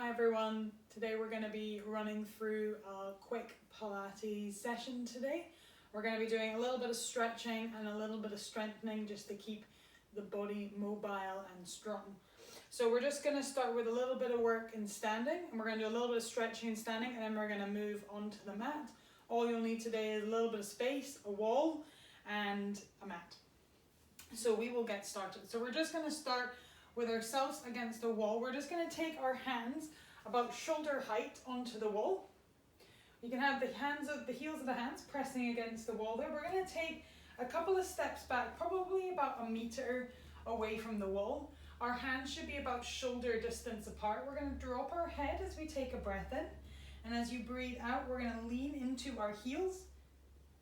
Hi everyone, today we're going to be running through a quick Pilates session today. We're going to be doing a little bit of stretching and a little bit of strengthening just to keep the body mobile and strong. So we're just going to start with a little bit of work in standing, and we're going to do a little bit of stretching and standing, and then we're going to move onto the mat. All you'll need today is a little bit of space, a wall and a mat. So we will get started. So we're just going to start with ourselves against the wall. We're just going to take our hands about shoulder height onto the wall. You can have the heels of the hands pressing against the wall there. We're going to take a couple of steps back, probably about a meter away from the wall. Our hands should be about shoulder distance apart. We're going to drop our head as we take a breath in. And as you breathe out, we're going to lean into our heels.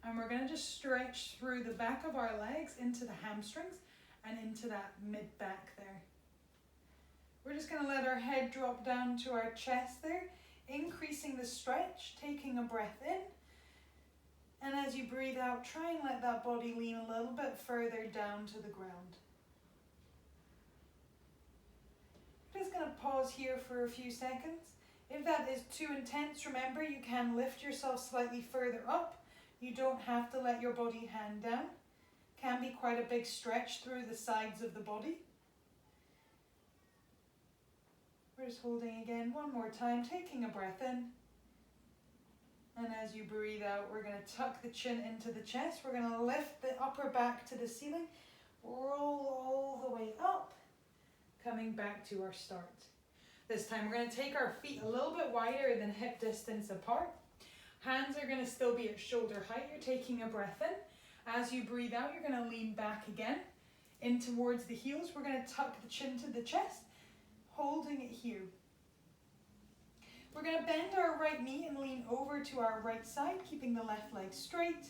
And we're going to just stretch through the back of our legs into the hamstrings and into that mid-back there. We're just going to let our head drop down to our chest there, increasing the stretch, taking a breath in. And as you breathe out, try and let that body lean a little bit further down to the ground. I'm just going to pause here for a few seconds. If that is too intense, remember you can lift yourself slightly further up. You don't have to let your body hang down. Can be quite a big stretch through the sides of the body. We're just holding again one more time, taking a breath in. And as you breathe out, we're going to tuck the chin into the chest. We're going to lift the upper back to the ceiling, roll all the way up, coming back to our start. This time we're going to take our feet a little bit wider than hip distance apart. Hands are going to still be at shoulder height. You're taking a breath in. As you breathe out, you're going to lean back again in towards the heels. We're going to tuck the chin to the chest, holding it here. We're going to bend our right knee and lean over to our right side, keeping the left leg straight,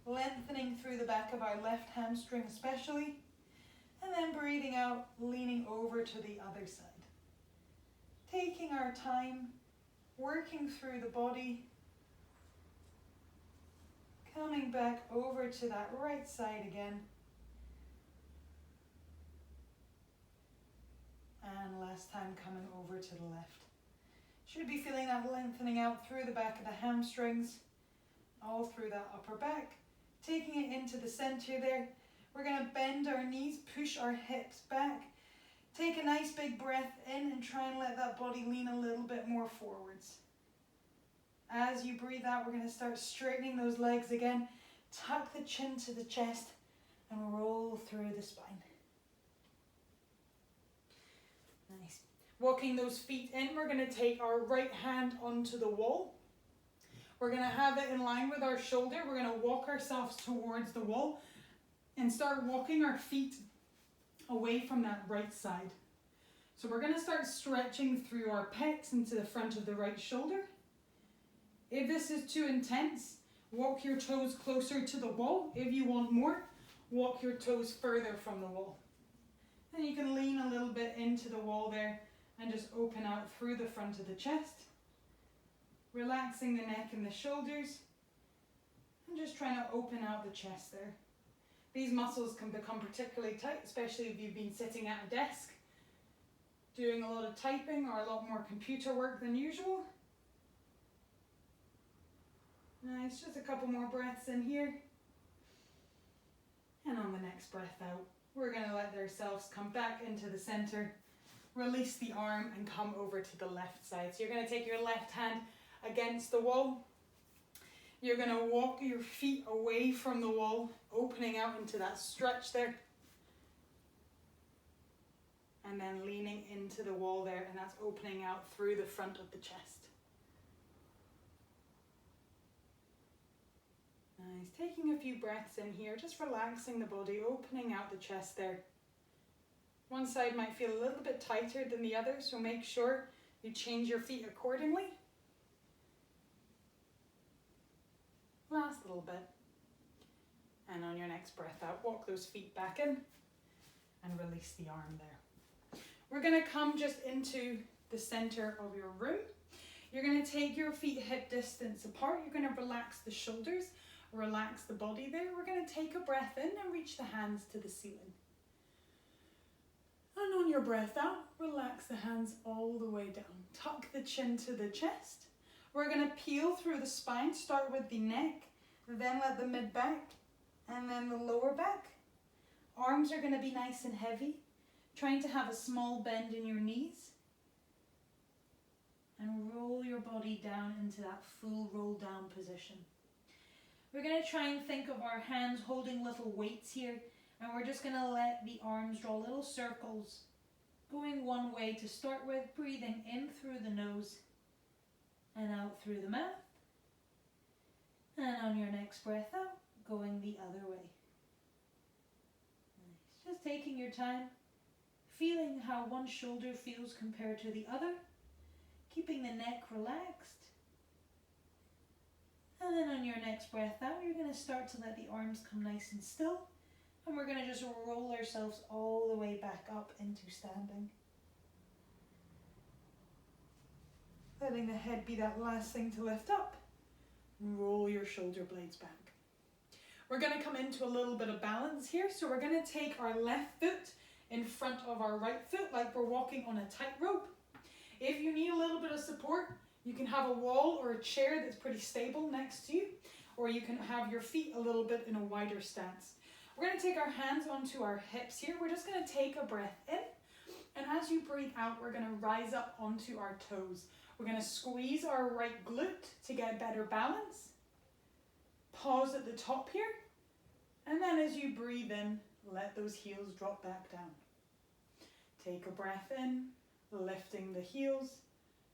lengthening through the back of our left hamstring especially, and then breathing out, leaning over to the other side. Taking our time, working through the body, coming back over to that right side again. And last time coming over to the left. Should be feeling that lengthening out through the back of the hamstrings, all through that upper back. Taking it into the center there. We're going to bend our knees, push our hips back. Take a nice big breath in and try and let that body lean a little bit more forwards. As you breathe out, we're going to start straightening those legs again. Tuck the chin to the chest and roll through the spine. Nice. Walking those feet in, we're going to take our right hand onto the wall. We're going to have it in line with our shoulder. We're going to walk ourselves towards the wall and start walking our feet away from that right side. So we're going to start stretching through our pecs into the front of the right shoulder. If this is too intense, walk your toes closer to the wall. If you want more, walk your toes further from the wall. And you can lean a little bit into the wall there and just open out through the front of the chest. Relaxing the neck and the shoulders. And just trying to open out the chest there. These muscles can become particularly tight, especially if you've been sitting at a desk, doing a lot of typing or a lot more computer work than usual. Nice, just a couple more breaths in here. And on the next breath out, we're going to let ourselves come back into the center, release the arm and come over to the left side. So you're going to take your left hand against the wall. You're going to walk your feet away from the wall, opening out into that stretch there. And then leaning into the wall there, and that's opening out through the front of the chest. Nice. Taking a few breaths in here, just relaxing the body, opening out the chest there. One side might feel a little bit tighter than the other, so make sure you change your feet accordingly. Last little bit. And on your next breath out, walk those feet back in and release the arm there. We're going to come just into the center of your room. You're going to take your feet hip distance apart. You're going to relax the shoulders. Relax the body there. We're going to take a breath in and reach the hands to the ceiling. And And on your breath out, relax the hands all the way down. Tuck the chin to the chest. We're going to peel through the spine. Start with the neck, then let the mid back, and then the lower back. Arms are going to be nice and heavy. Trying to have a small bend in your knees. And roll your body down into that full roll down position. We're going to try and think of our hands holding little weights here. And we're just going to let the arms draw little circles. Going one way to start with, breathing in through the nose and out through the mouth. And on your next breath out, going the other way. Nice. Just taking your time, feeling how one shoulder feels compared to the other. Keeping the neck relaxed. And then on your next breath out, you're going to start to let the arms come nice and still. And we're going to just roll ourselves all the way back up into standing. Letting the head be that last thing to lift up. Roll your shoulder blades back. We're going to come into a little bit of balance here. So we're going to take our left foot in front of our right foot like we're walking on a tightrope. If you need a little bit of support, you can have a wall or a chair that's pretty stable next to you, or you can have your feet a little bit in a wider stance. We're going to take our hands onto our hips here. We're just going to take a breath in, and as you breathe out, we're going to rise up onto our toes. We're going to squeeze our right glute to get better balance. Pause at the top here, and then as you breathe in, let those heels drop back down. Take a breath in. Lifting the heels,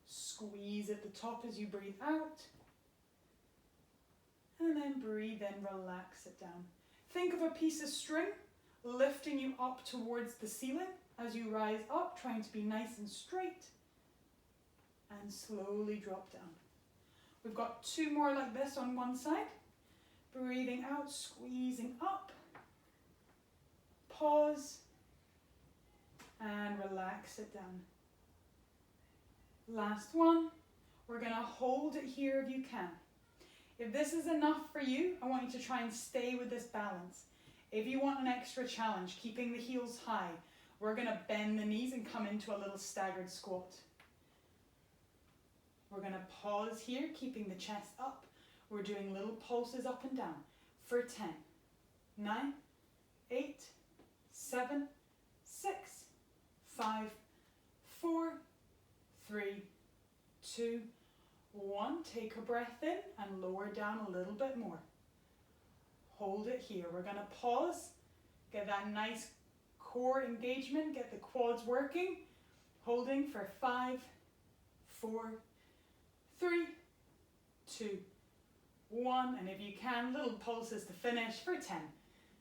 squeeze at the top as you breathe out, and then breathe in, relax it down. Think of a piece of string lifting you up towards the ceiling as you rise up, trying to be nice and straight, and slowly drop down. We've got two more like this on one side. Breathing out, squeezing up, pause, and relax it down. Last one, we're going to hold it here if you can. If this is enough for you, I want you to try and stay with this balance. If you want an extra challenge, keeping the heels high, we're going to bend the knees and come into a little staggered squat. We're going to pause here, keeping the chest up. We're doing little pulses up and down for 10, 9, 8, 7, 6, 5, 4, 3, 2, 1. Take a breath in and lower down a little bit more. Hold it here. We're going to pause. Get that nice core engagement. Get the quads working. Holding for 5, 4, 3, 2, 1. And if you can, little pulses to finish for 10,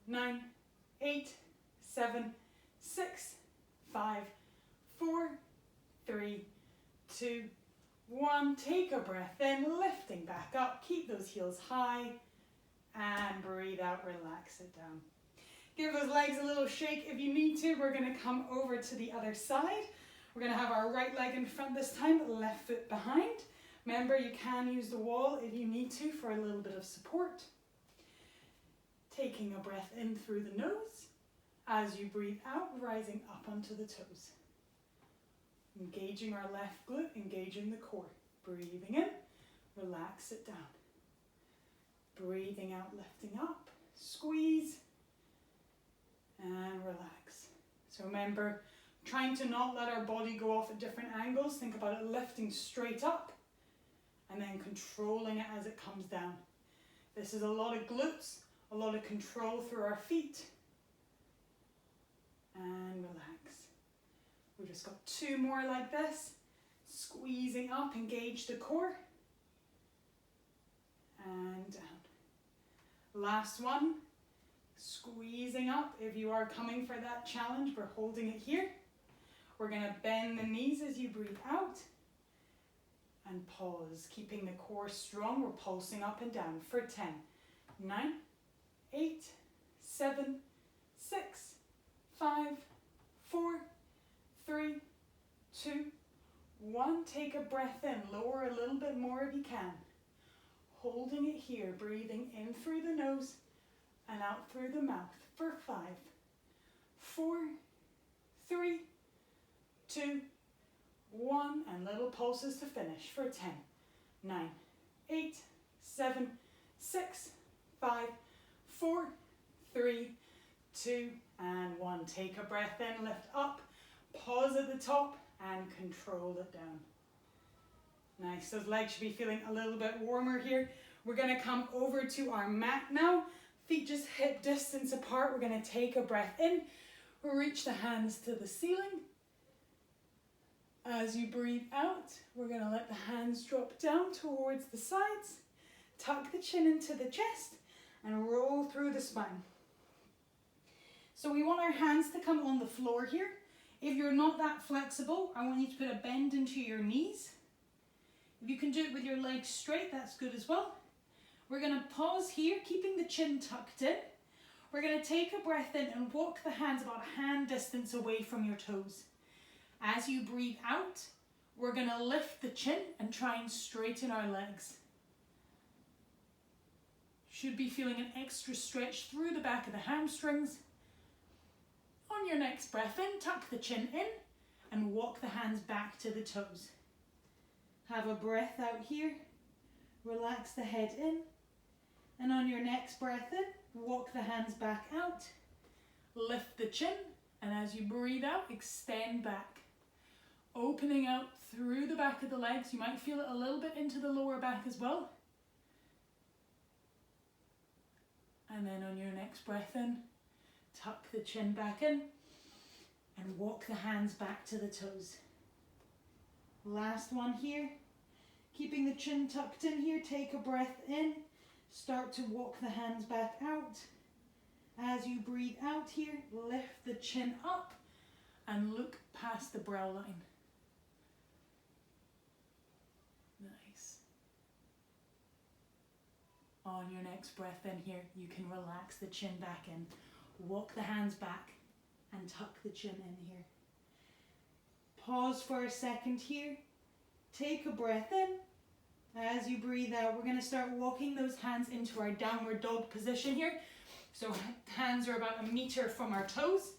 9, 8, 7, 6, 5, 4, 3, 2, 1. Take a breath in, lifting back up. Keep those heels high and breathe out, relax it down. Give those legs a little shake if you need to. We're going to come over to the other side. We're going to have our right leg in front this time, left foot behind. Remember, you can use the wall if you need to for a little bit of support. Taking a breath in through the nose. As you breathe out, rising up onto the toes. Engaging our left glute, engaging the core. Breathing in, relax it down. Breathing out, lifting up, squeeze, and relax. So remember, trying to not let our body go off at different angles. Think about it lifting straight up and then controlling it as it comes down. This is a lot of glutes, a lot of control through our feet. And relax. We've just got two more like this. Squeezing up, engage the core. And down. Last one. Squeezing up. If you are coming for that challenge, we're holding it here. We're going to bend the knees as you breathe out. And pause. Keeping the core strong. We're pulsing up and down for 10, 9, 8, 7, 6, 5, 4, 3, 2, 1. Take a breath in. Lower a little bit more if you can. Holding it here. Breathing in through the nose and out through the mouth for 5, 4, 3, 2, 1, and little pulses to finish for 10, 9, 8, 7, 6, 5, 4, 3, 2, and 1. Take a breath in, lift up, pause at the top, and control it down. Nice, those legs should be feeling a little bit warmer here. We're gonna come over to our mat now. Feet just hip distance apart. We're gonna take a breath in, reach the hands to the ceiling. As you breathe out, we're gonna let the hands drop down towards the sides, tuck the chin into the chest, and roll through the spine. So we want our hands to come on the floor here. If you're not that flexible, I want you to put a bend into your knees. If you can do it with your legs straight, that's good as well. We're going to pause here, keeping the chin tucked in. We're going to take a breath in and walk the hands about hand distance away from your toes. As you breathe out, we're going to lift the chin and try and straighten our legs. Should be feeling an extra stretch through the back of the hamstrings. On your next breath in, tuck the chin in and walk the hands back to the toes. Have a breath out here, relax the head in, and on your next breath in, walk the hands back out, lift the chin, and as you breathe out, extend back. Opening out through the back of the legs, you might feel it a little bit into the lower back as well. And then on your next breath in, tuck the chin back in, and walk the hands back to the toes. Last one here. Keeping the chin tucked in here, take a breath in. Start to walk the hands back out. As you breathe out here, lift the chin up and look past the brow line. Nice. On your next breath in here, you can relax the chin back in. Walk the hands back and tuck the chin in here. Pause for a second here. Take a breath in. As you breathe out, we're going to start walking those hands into our downward dog position here. So hands are about 1 meter from our toes.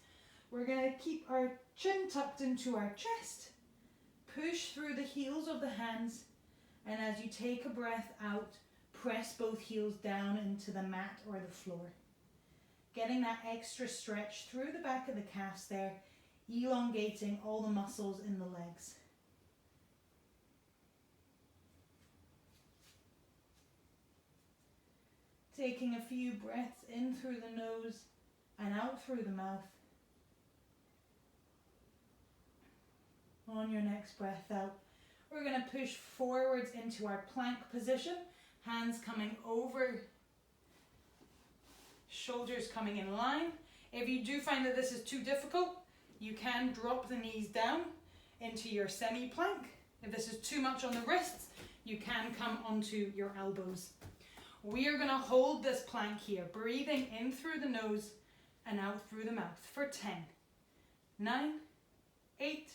We're going to keep our chin tucked into our chest. Push through the heels of the hands. And as you take a breath out, press both heels down into the mat or the floor. Getting that extra stretch through the back of the calves there, elongating all the muscles in the legs. Taking a few breaths in through the nose and out through the mouth. On your next breath out, we're going to push forwards into our plank position. Hands coming over, shoulders coming in line. If you do find that this is too difficult, you can drop the knees down into your semi-plank. If this is too much on the wrists, you can come onto your elbows. We are going to hold this plank here, breathing in through the nose and out through the mouth for 10, 9, 8,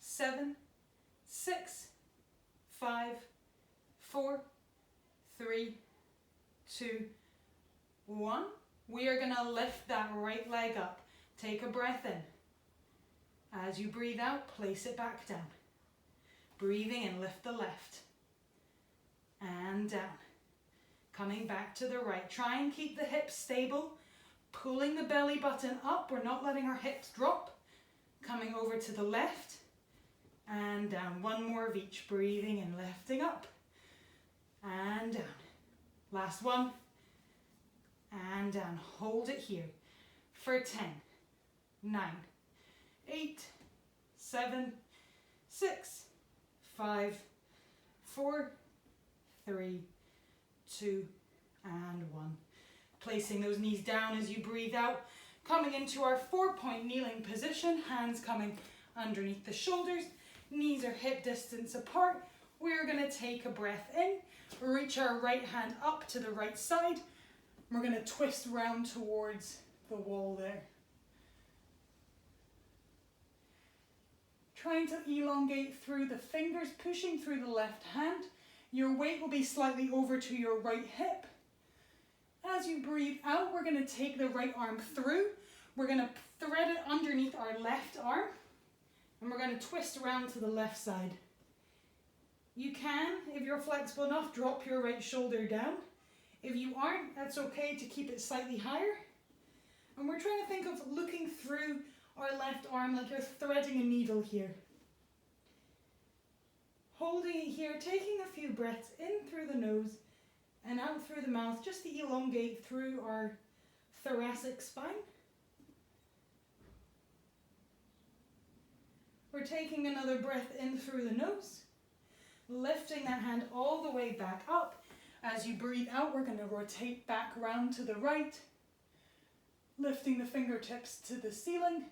7, 6, 5, 4, 3, 2, 1. We are going to lift that right leg up. Take a breath in. As you breathe out, place it back down. Breathing in, lift the left. And down. Coming back to the right. Try and keep the hips stable. Pulling the belly button up. We're not letting our hips drop. Coming over to the left. And down. One more of each. Breathing in, lifting up. And down. Last one. And down. Hold it here for 10, 9, 8, 7, 6, 5, 4, 3, 2, and 1. Placing those knees down as you breathe out. Coming into our 4-point kneeling position. Hands coming underneath the shoulders. Knees are hip distance apart. We're going to take a breath in. Reach our right hand up to the right side. We're going to twist round towards the wall there. Trying to elongate through the fingers, pushing through the left hand. Your weight will be slightly over to your right hip. As you breathe out, we're going to take the right arm through. We're going to thread it underneath our left arm. And we're going to twist around to the left side. You can, if you're flexible enough, drop your right shoulder down. If you aren't, that's okay to keep it slightly higher. And we're trying to think of looking through our left arm like you're threading a needle here. Holding it here, taking a few breaths in through the nose and out through the mouth, just to elongate through our thoracic spine. We're taking another breath in through the nose, lifting that hand all the way back up. As you breathe out, we're going to rotate back round to the right, lifting the fingertips to the ceiling.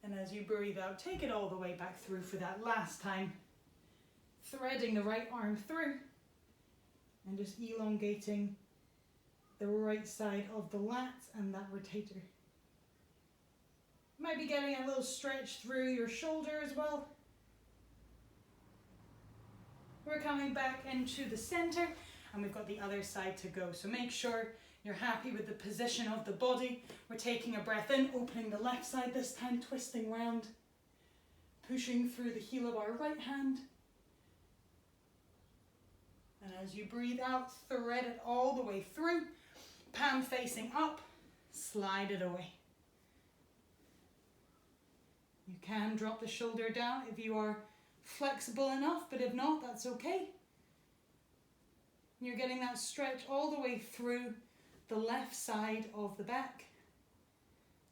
And as you breathe out, take it all the way back through for that last time, threading the right arm through and just elongating the right side of the lats and that rotator. Might be getting a little stretch through your shoulder as well. We're coming back into the center and we've got the other side to go. So make sure you're happy with the position of the body. We're taking a breath in, opening the left side this time, twisting round, pushing through the heel of our right hand. And as you breathe out, thread it all the way through, palm facing up, slide it away. You can drop the shoulder down if you are flexible enough, but if not, that's okay. You're getting that stretch all the way through the left side of the back.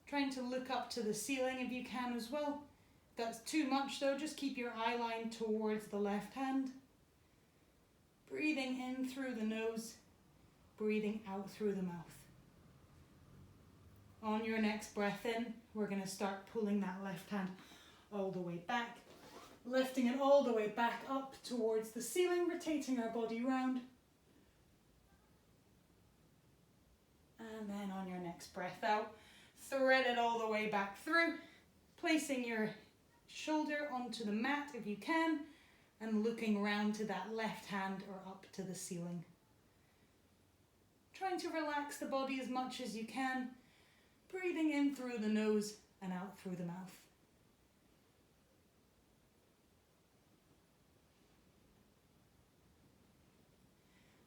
Trying to look up to the ceiling if you can as well. If that's too much though, just keep your eye line towards the left hand. Breathing in through the nose, breathing out through the mouth. On your next breath in, we're going to start pulling that left hand all the way back, lifting it all the way back up towards the ceiling, rotating our body round. And then on your next breath out, thread it all the way back through, placing your shoulder onto the mat if you can, and looking round to that left hand or up to the ceiling. Trying to relax the body as much as you can, breathing in through the nose and out through the mouth.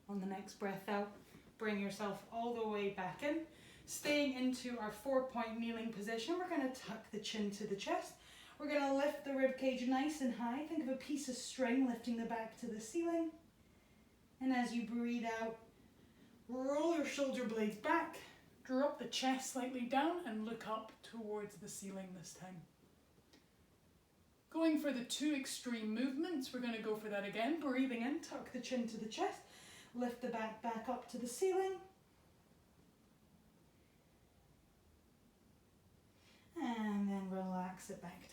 On the next breath out, bring yourself all the way back in. Staying into our 4-point kneeling position, we're going to tuck the chin to the chest. We're going to lift the rib cage nice and high. Think of a piece of string lifting the back to the ceiling. And as you breathe out, roll your shoulder blades back, drop the chest slightly down and look up towards the ceiling this time. Going for the 2 extreme movements, we're going to go for that again. Breathing in, tuck the chin to the chest, lift the back up to the ceiling. And then relax it back down.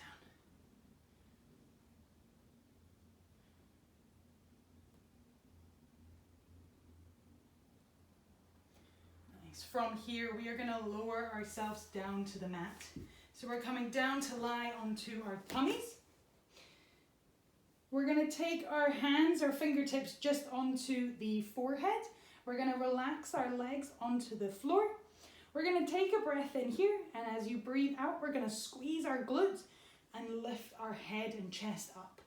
Nice. From here, we are going to lower ourselves down to the mat. So we're coming down to lie onto our tummies. We're going to take our hands, our fingertips just onto the forehead. We're going to relax our legs onto the floor. We're going to take a breath in here, and as you breathe out, we're going to squeeze our glutes and lift our head and chest up.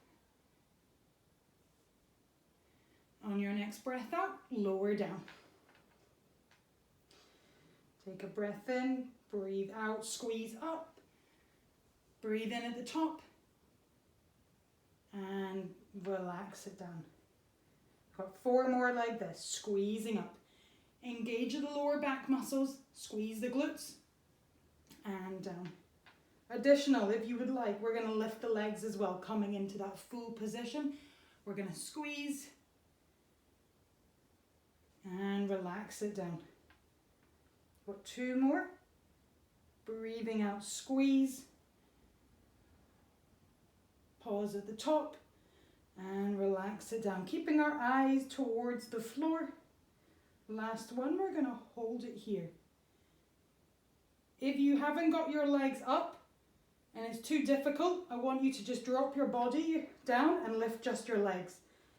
On your next breath out, lower down. Take a breath in, breathe out, squeeze up. Breathe in at the top and relax it down. Got 4 more like this, squeezing up. Engage the lower back muscles, squeeze the glutes, and down. Additional, if you would like, we're going to lift the legs as well, coming into that full position. We're going to squeeze and relax it down. Got 2 more. Breathing out, squeeze. Pause at the top and relax it down. Keeping our eyes towards the floor. Last one, we're going to hold it here. If you haven't got your legs up and it's too difficult, I want you to just drop your body down and lift just your legs.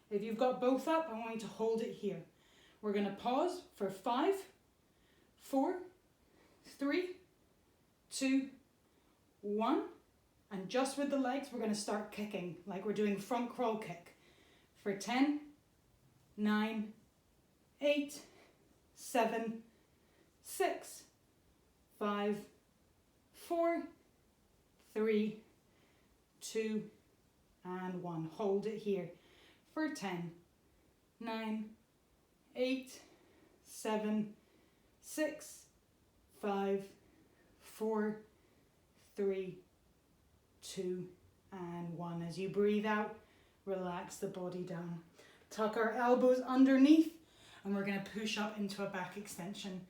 If you've got both up, I want you to hold it here. We're going to pause for 5, 4, 3, 2, 1. And just with the legs, we're going to start kicking like we're doing front crawl kick. For 10, 9, 8, 7, 6, 5, 4, 3, 2, and 1. Hold it here. For 10, 9, 8, 7, 6, 5, 4, 3, 2, and 1. As you breathe out, relax the body down. Tuck our elbows underneath, and we're going to push up into a back extension.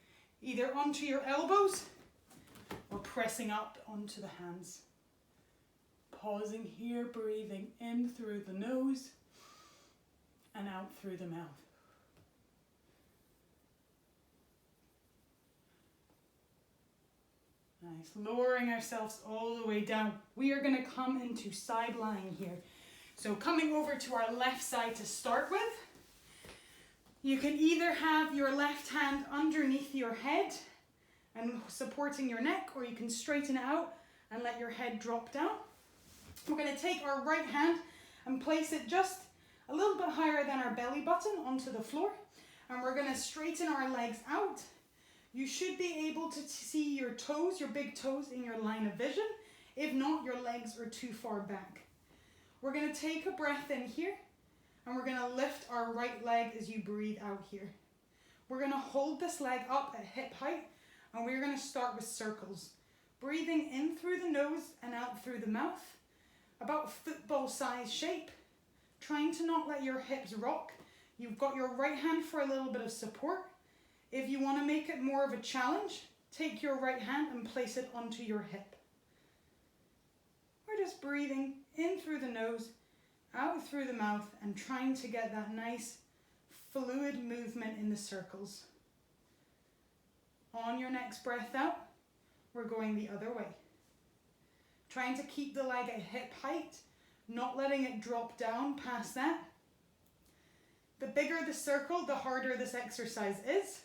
Either onto your elbows or pressing up onto the hands. Pausing here, breathing in through the nose and out through the mouth. Nice. Lowering ourselves all the way down. We are going to come into side lying here. So coming over to our left side to start with. You can either have your left hand underneath your head and supporting your neck, or you can straighten it out and let your head drop down. We're going to take our right hand and place it just a little bit higher than our belly button onto the floor. And we're going to straighten our legs out. You should be able to see your toes, your big toes, in your line of vision. If not, your legs are too far back. We're going to take a breath in here, and we're going to lift our right leg as you breathe out here. We're going to hold this leg up at hip height, and we're going to start with circles. Breathing in through the nose and out through the mouth. About football size shape. Trying to not let your hips rock. You've got your right hand for a little bit of support. If you want to make it more of a challenge, take your right hand and place it onto your hip. We're just breathing in through the nose, out through the mouth, and trying to get that nice fluid movement in the circles. On your next breath out, we're going the other way. Trying to keep the leg at hip height, not letting it drop down past that. The bigger the circle, the harder this exercise is.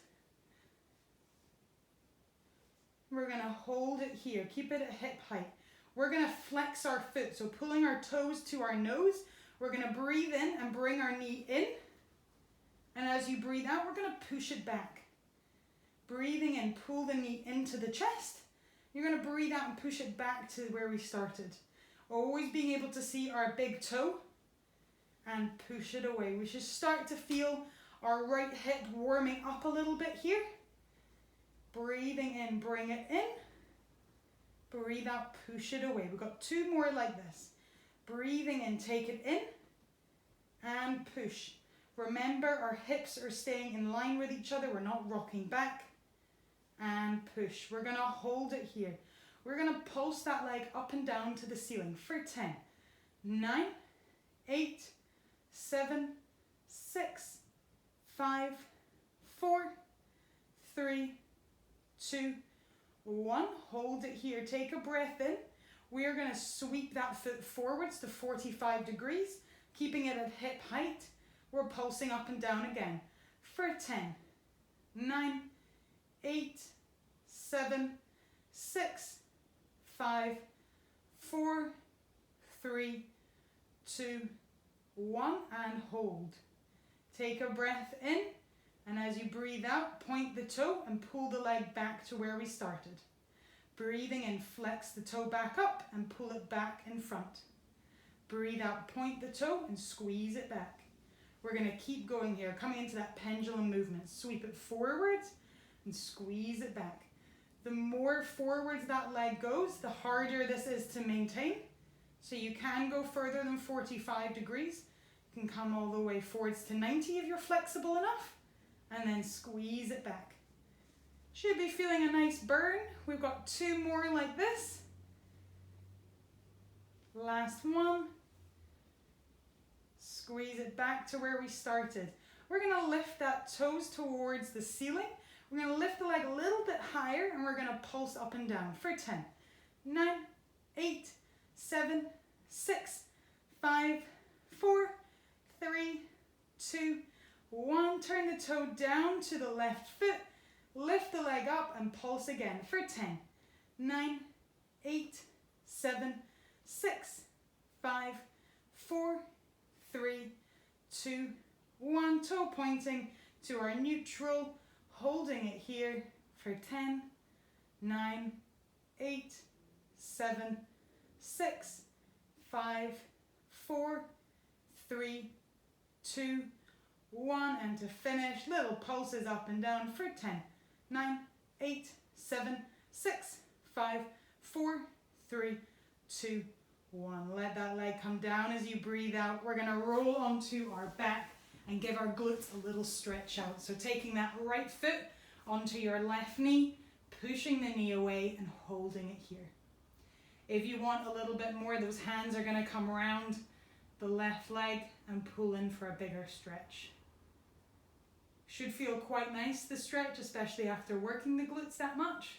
We're going to hold it here. Keep it at hip height. We're going to flex our foot. So pulling our toes to our nose. We're going to breathe in and bring our knee in. And as you breathe out, we're going to push it back. Breathing in, pull the knee into the chest. You're going to breathe out and push it back to where we started. Always being able to see our big toe and push it away. We should start to feel our right hip warming up a little bit here. Breathing in, bring it in. Breathe out, push it away. We've got 2 more like this. Breathing in, take it in and push. Remember, our hips are staying in line with each other. We're not rocking back. And push. We're going to hold it here. We're going to pulse that leg up and down to the ceiling for 10, 9, 8, 7, 6, 5, 4, 3, 2, 1. Hold it here. Take a breath in. We are going to sweep that foot forwards to 45 degrees, keeping it at hip height. We're pulsing up and down again for 10, 9, 8, 7, 6, 5, 4, 3, 2, 1, and hold. Take a breath in, and as you breathe out, point the toe and pull the leg back to where we started. Breathing in, flex the toe back up and pull it back in front. Breathe out, point the toe and squeeze it back. We're going to keep going here, coming into that pendulum movement. Sweep it forwards and squeeze it back. The more forwards that leg goes, the harder this is to maintain. So you can go further than 45 degrees. You can come all the way forwards to 90 if you're flexible enough. And then squeeze it back. Should be feeling a nice burn. We've got 2 more like this. Last one. Squeeze it back to where we started. We're going to lift that toes towards the ceiling. We're going to lift the leg a little bit higher, and we're going to pulse up and down for 10, 9, 8, 7, 6, 5, 4, 3, 2, 1. Turn the toe down to the left foot. Lift the leg up and pulse again for 10, 9, 8, 7, 6, 5, 4, 3, 2, 1. Toe pointing to our neutral, holding it here for 10, 9, 8, 7, 6, 5, 4, 3, 2, 1. And to finish, little pulses up and down for 10, 9, 8, 7, 6, 5, 4, 3, 2, 1. Let that leg come down as you breathe out. We're going to roll onto our back and give our glutes a little stretch out. So taking that right foot onto your left knee, pushing the knee away and holding it here. If you want a little bit more, those hands are going to come around the left leg and pull in for a bigger stretch. Should feel quite nice, the stretch, especially after working the glutes that much.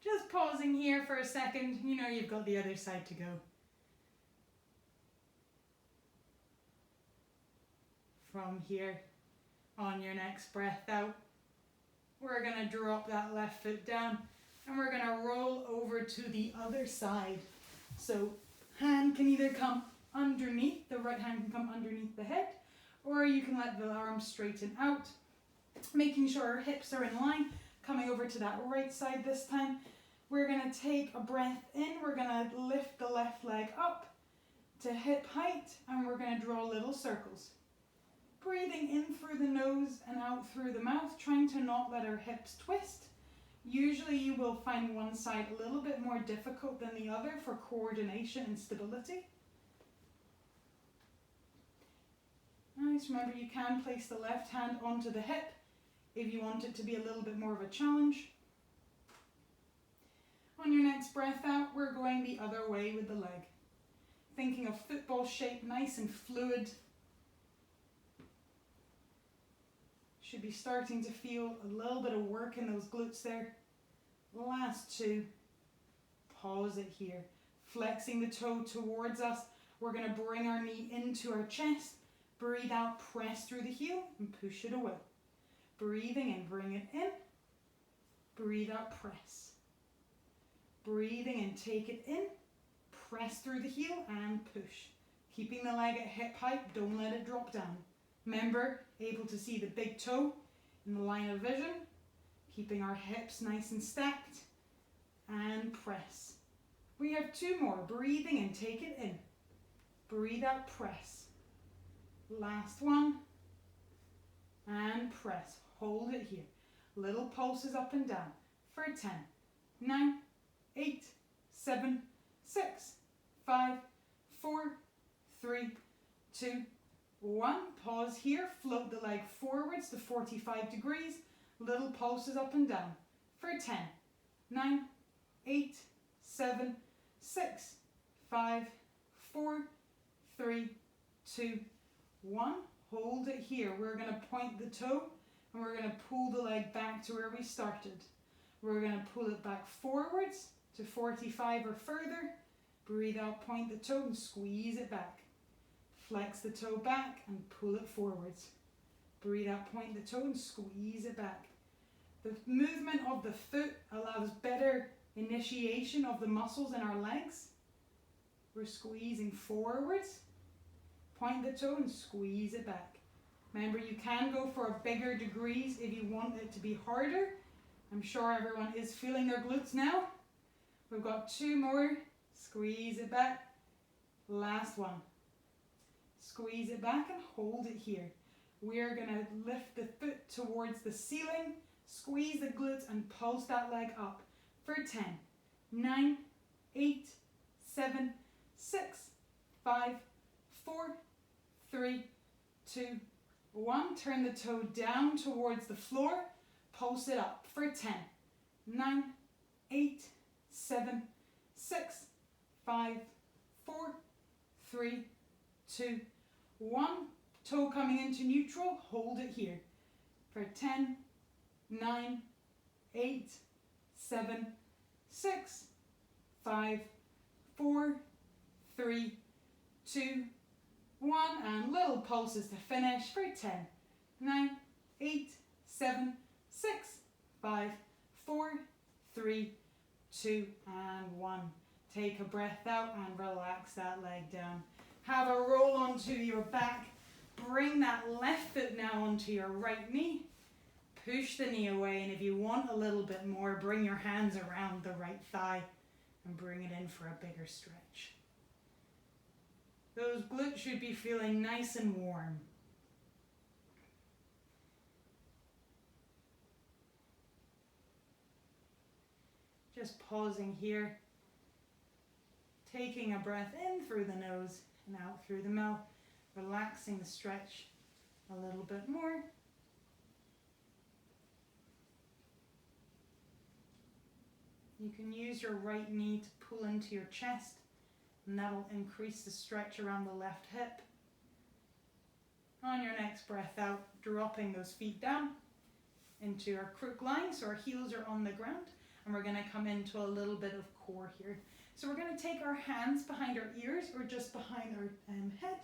Just pausing here for a second, you know you've got the other side to go. From here, on your next breath out, we're going to drop that left foot down and we're going to roll over to the other side. So hand can either come underneath, the right hand can come underneath the head, or you can let the arms straighten out, making sure our hips are in line, coming over to that right side this time. We're going to take a breath in, we're going to lift the left leg up to hip height, and we're going to draw little circles. Breathing in through the nose and out through the mouth, trying to not let our hips twist. Usually you will find one side a little bit more difficult than the other for coordination and stability. Nice, remember you can place the left hand onto the hip if you want it to be a little bit more of a challenge. On your next breath out, we're going the other way with the leg. Thinking of football shape, nice and fluid. Should be starting to feel a little bit of work in those glutes there. Last two. Pause it here. Flexing the toe towards us. We're going to bring our knee into our chest. Breathe out, press through the heel and push it away. Breathing in, bring it in. Breathe out, press. Breathing in, take it in. Press through the heel and push. Keeping the leg at hip height, don't let it drop down. Remember, able to see the big toe in the line of vision. Keeping our hips nice and stacked. And press. We have two more. Breathing in, take it in. Breathe out, press. Last one. And press. Hold it here. Little pulses up and down for 10, 9, 8, 7, 6, 5, 4, 3, 2, 1. Pause here. Float the leg forwards to 45 degrees. Little pulses up and down for 10, 9, 8, 7, 6, 5, 4, 3, 2, 1. Hold it here. We're going to point the toe and we're going to pull the leg back to where we started. We're going to pull it back forwards to 45 or further. Breathe out, point the toe and squeeze it back. Flex the toe back and pull it forwards. Breathe out, point the toe and squeeze it back. The movement of the foot allows better initiation of the muscles in our legs. We're squeezing forwards. Point the toe and squeeze it back. Remember, you can go for bigger degrees if you want it to be harder. I'm sure everyone is feeling their glutes now. We've got two more. Squeeze it back. Last one. Squeeze it back and hold it here. We're going to lift the foot towards the ceiling. Squeeze the glutes and pulse that leg up for 10, 9, 8, 7, 6, 5, 4, 3, 2, 1. Turn the toe down towards the floor. Pulse it up for 10, 9, 8, 7, 6, 5, 4, 3, 2, 1. Toe coming into neutral. Hold it here for 10, 9, 8, 7, 6, 5, 4, 3, 2, 1. And little pulses to finish for 10, 9, 8, 7, 6, 5, 4, 3, 2, and 1. Take a breath out and relax that leg down. Have a roll onto your back. Bring that left foot now onto your right knee. Push the knee away, and if you want a little bit more, bring your hands around the right thigh and bring it in for a bigger stretch. Those glutes should be feeling nice and warm. Just pausing here, taking a breath in through the nose and out through the mouth, relaxing the stretch a little bit more. You can use your right knee to pull into your chest, and that'll increase the stretch around the left hip. On your next breath out, dropping those feet down into our crook line, so our heels are on the ground, and we're going to come into a little bit of core here. So we're going to take our hands behind our ears or just behind our head.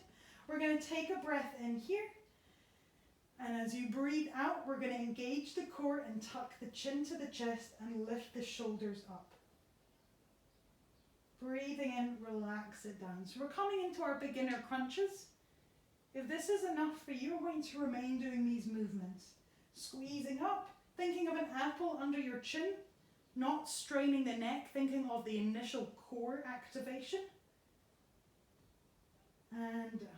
We're going to take a breath in here, and as you breathe out, we're going to engage the core and tuck the chin to the chest and lift the shoulders up. Breathing in, relax it down. So we're coming into our beginner crunches. If this is enough for you, we're going to remain doing these movements. Squeezing up, thinking of an apple under your chin, not straining the neck, thinking of the initial core activation. And down.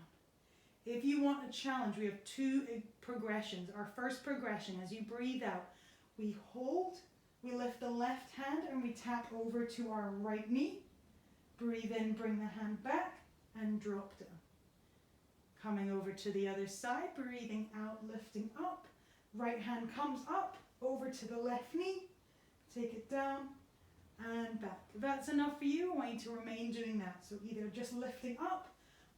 If you want a challenge, we have 2 progressions. Our first progression, as you breathe out, we hold, we lift the left hand and we tap over to our right knee. Breathe in, bring the hand back and drop down. Coming over to the other side, breathing out, lifting up. Right hand comes up, over to the left knee. Take it down and back. If that's enough for you, I want you to remain doing that. So either just lifting up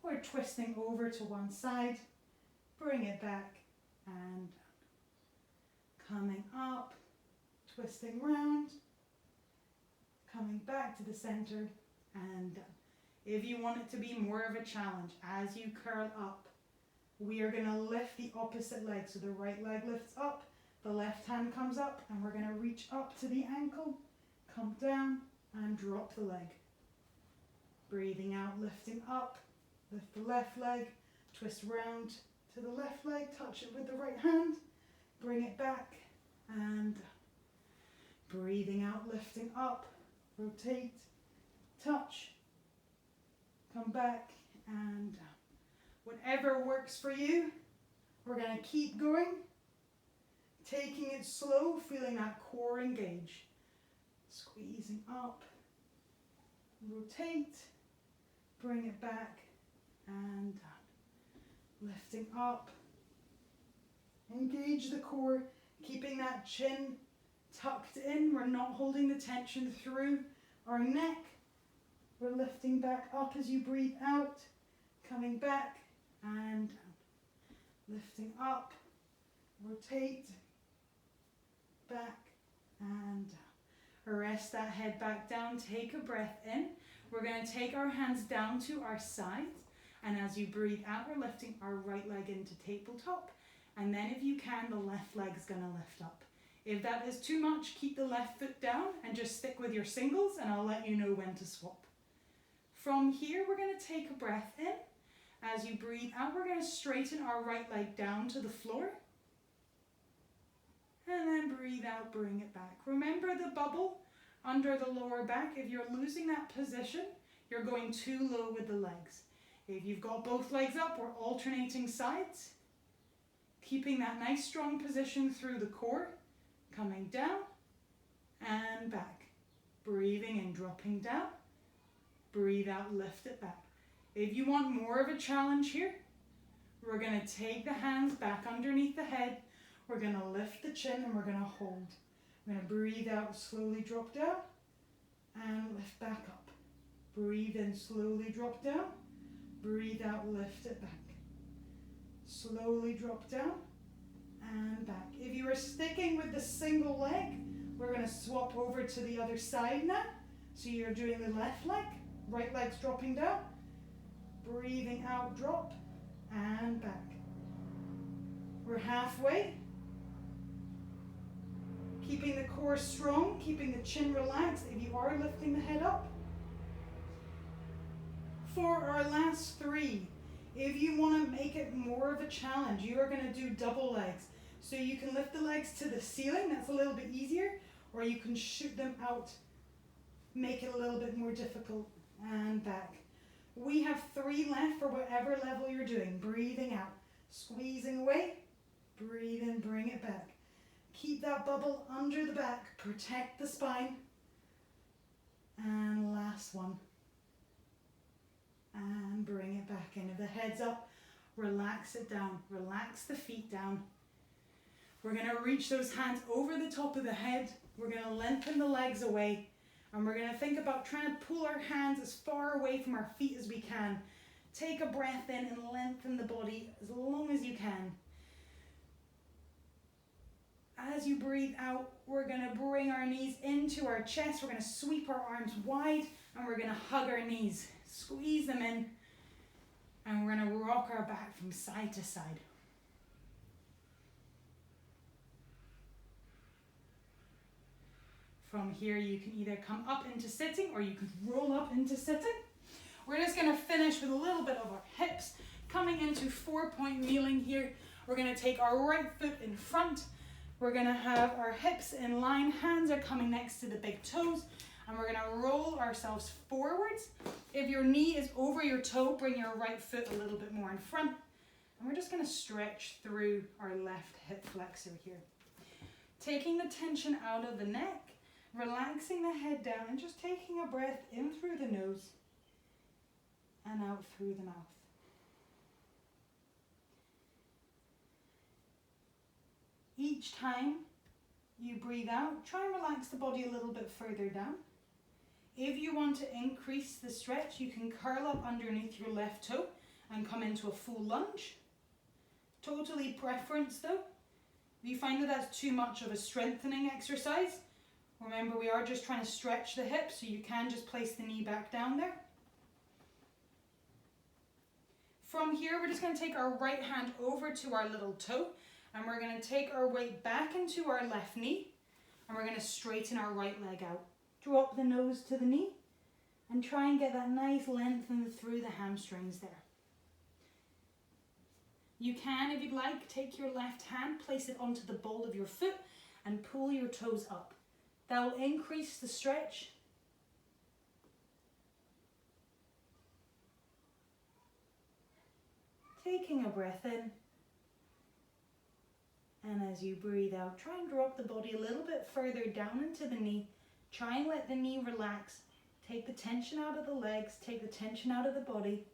or twisting over to one side. Bring it back and down. Coming up, twisting round, coming back to the center and down. If you want it to be more of a challenge, as you curl up, we are going to lift the opposite leg. So the right leg lifts up, the left hand comes up, and we're going to reach up to the ankle, come down, and drop the leg. Breathing out, lifting up, lift the left leg, twist round to the left leg, touch it with the right hand, bring it back, and breathing out, lifting up, rotate, touch, come back, and down. Whatever works for you, we're going to keep going. Taking it slow, feeling that core engage. Squeezing up, rotate, bring it back and down. Lifting up, engage the core, keeping that chin tucked in. We're not holding the tension through our neck. We're lifting back up as you breathe out, coming back and down. Lifting up, rotate, back and down. Rest that head back down, take a breath in. We're going to take our hands down to our sides, and as you breathe out, we're lifting our right leg into tabletop, and then if you can, the left leg is going to lift up. If that is too much, keep the left foot down and just stick with your singles, and I'll let you know when to swap. From here, we're going to take a breath in. As you breathe out, we're going to straighten our right leg down to the floor. And then breathe out, bring it back. Remember the bubble under the lower back. If you're losing that position, you're going too low with the legs. If you've got both legs up, we're alternating sides. Keeping that nice strong position through the core. Coming down and back. Breathing in, dropping down. Breathe out, lift it back. If you want more of a challenge here, we're going to take the hands back underneath the head. We're going to lift the chin and we're going to hold. We're going to breathe out, slowly drop down and lift back up. Breathe in, slowly drop down. Breathe out, lift it back. Slowly drop down and back. If you are sticking with the single leg, we're going to swap over to the other side now. So you're doing the left leg, right leg's dropping down. Breathing out, drop and back. We're halfway. Keeping the core strong, keeping the chin relaxed if you are lifting the head up. For our last 3, if you want to make it more of a challenge, you are going to do double legs. So you can lift the legs to the ceiling, that's a little bit easier, or you can shoot them out, make it a little bit more difficult, and back. We have 3 left for whatever level you're doing. Breathing out, squeezing away, breathe in, bring it back. Keep that bubble under the back, protect the spine. And last one. And bring it back in. If the head's up, relax it down, relax the feet down. We're going to reach those hands over the top of the head. We're going to lengthen the legs away. And we're going to think about trying to pull our hands as far away from our feet as we can. Take a breath in and lengthen the body as long as you can. As you breathe out, we're going to bring our knees into our chest. We're going to sweep our arms wide and we're going to hug our knees. Squeeze them in. And we're going to rock our back from side to side. From here, you can either come up into sitting or you can roll up into sitting. We're just going to finish with a little bit of our hips. Coming into 4-point kneeling here. We're going to take our right foot in front. We're going to have our hips in line. Hands are coming next to the big toes. And we're going to roll ourselves forwards. If your knee is over your toe, bring your right foot a little bit more in front. And we're just going to stretch through our left hip flexor here. Taking the tension out of the neck. Relaxing the head down and just taking a breath in through the nose and out through the mouth. Each time you breathe out, try and relax the body a little bit further down. If you want to increase the stretch, you can curl up underneath your left toe and come into a full lunge. Totally preference though. If you find that that's too much of a strengthening exercise, remember, we are just trying to stretch the hips, so you can just place the knee back down there. From here, we're just going to take our right hand over to our little toe, and we're going to take our weight back into our left knee, and we're going to straighten our right leg out. Drop the nose to the knee, and try and get that nice lengthen through the hamstrings there. You can, if you'd like, take your left hand, place it onto the ball of your foot, and pull your toes up. That will increase the stretch. Taking a breath in. And as you breathe out, try and drop the body a little bit further down into the knee. Try and let the knee relax. Take the tension out of the legs, take the tension out of the body.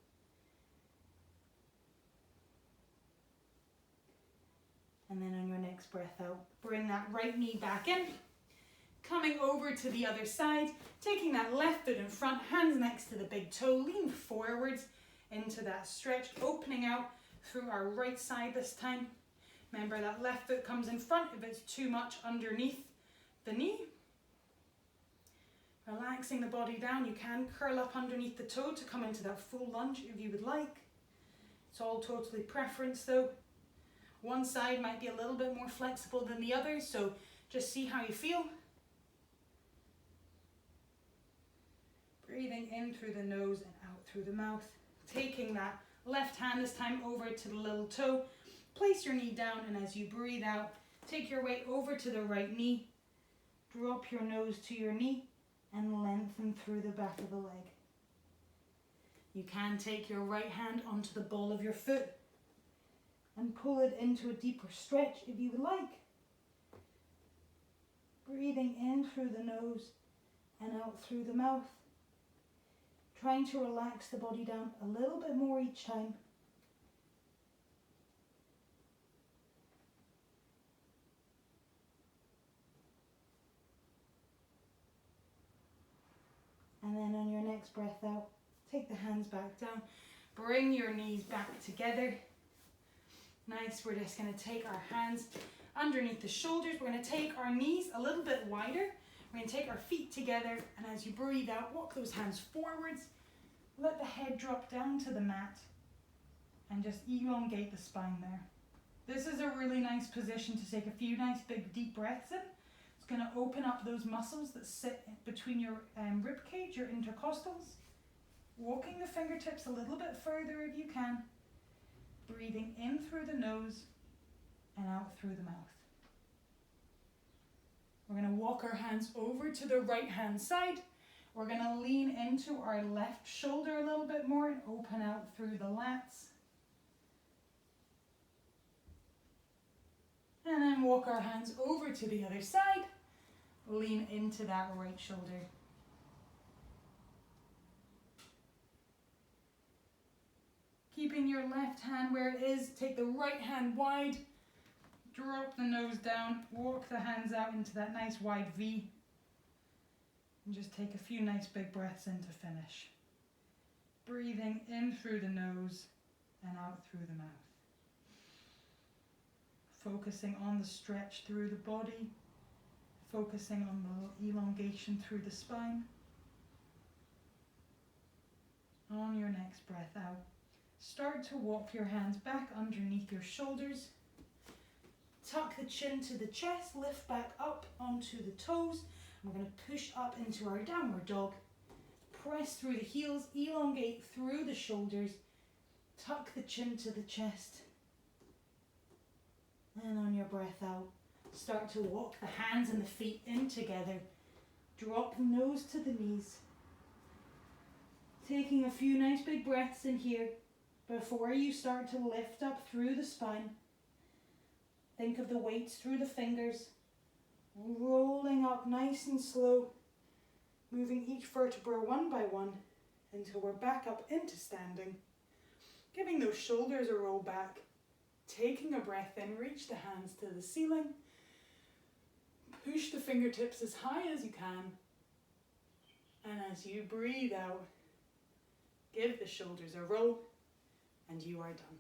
And then on your next breath out, bring that right knee back in. Coming over to the other side, taking that left foot in front, hands next to the big toe, lean forwards into that stretch, opening out through our right side this time. Remember that left foot comes in front if it's too much underneath the knee. Relaxing the body down, you can curl up underneath the toe to come into that full lunge if you would like. It's all totally preference though. One side might be a little bit more flexible than the other, so just see how you feel. Breathing in through the nose and out through the mouth. Taking that left hand this time over to the little toe. Place your knee down, and as you breathe out, take your weight over to the right knee. Drop your nose to your knee and lengthen through the back of the leg. You can take your right hand onto the ball of your foot and pull it into a deeper stretch if you would like. Breathing in through the nose and out through the mouth. Trying to relax the body down a little bit more each time. And then on your next breath out, take the hands back down. Bring your knees back together. Nice, we're just going to take our hands underneath the shoulders. We're going to take our knees a little bit wider. We're going to take our feet together, and as you breathe out, walk those hands forwards. Let the head drop down to the mat and just elongate the spine there. This is a really nice position to take a few nice big deep breaths in. It's going to open up those muscles that sit between your rib cage, your intercostals. Walking the fingertips a little bit further if you can. Breathing in through the nose and out through the mouth. We're going to walk our hands over to the right hand side. We're going to lean into our left shoulder a little bit more and open out through the lats. And then walk our hands over to the other side. Lean into that right shoulder. Keeping your left hand where it is, take the right hand wide. Drop the nose down, walk the hands out into that nice wide V. And just take a few nice big breaths in to finish. Breathing in through the nose and out through the mouth. Focusing on the stretch through the body. Focusing on the elongation through the spine. On your next breath out, start to walk your hands back underneath your shoulders. Tuck the chin to the chest, lift back up onto the toes. We're going to push up into our downward dog. Press through the heels, elongate through the shoulders. Tuck the chin to the chest. And on your breath out, start to walk the hands and the feet in together. Drop the nose to the knees. Taking a few nice big breaths in here before you start to lift up through the spine. Think of the weights through the fingers, rolling up nice and slow, moving each vertebra one by one until we're back up into standing. Giving those shoulders a roll back, taking a breath in, reach the hands to the ceiling, push the fingertips as high as you can, and as you breathe out, give the shoulders a roll, and you are done.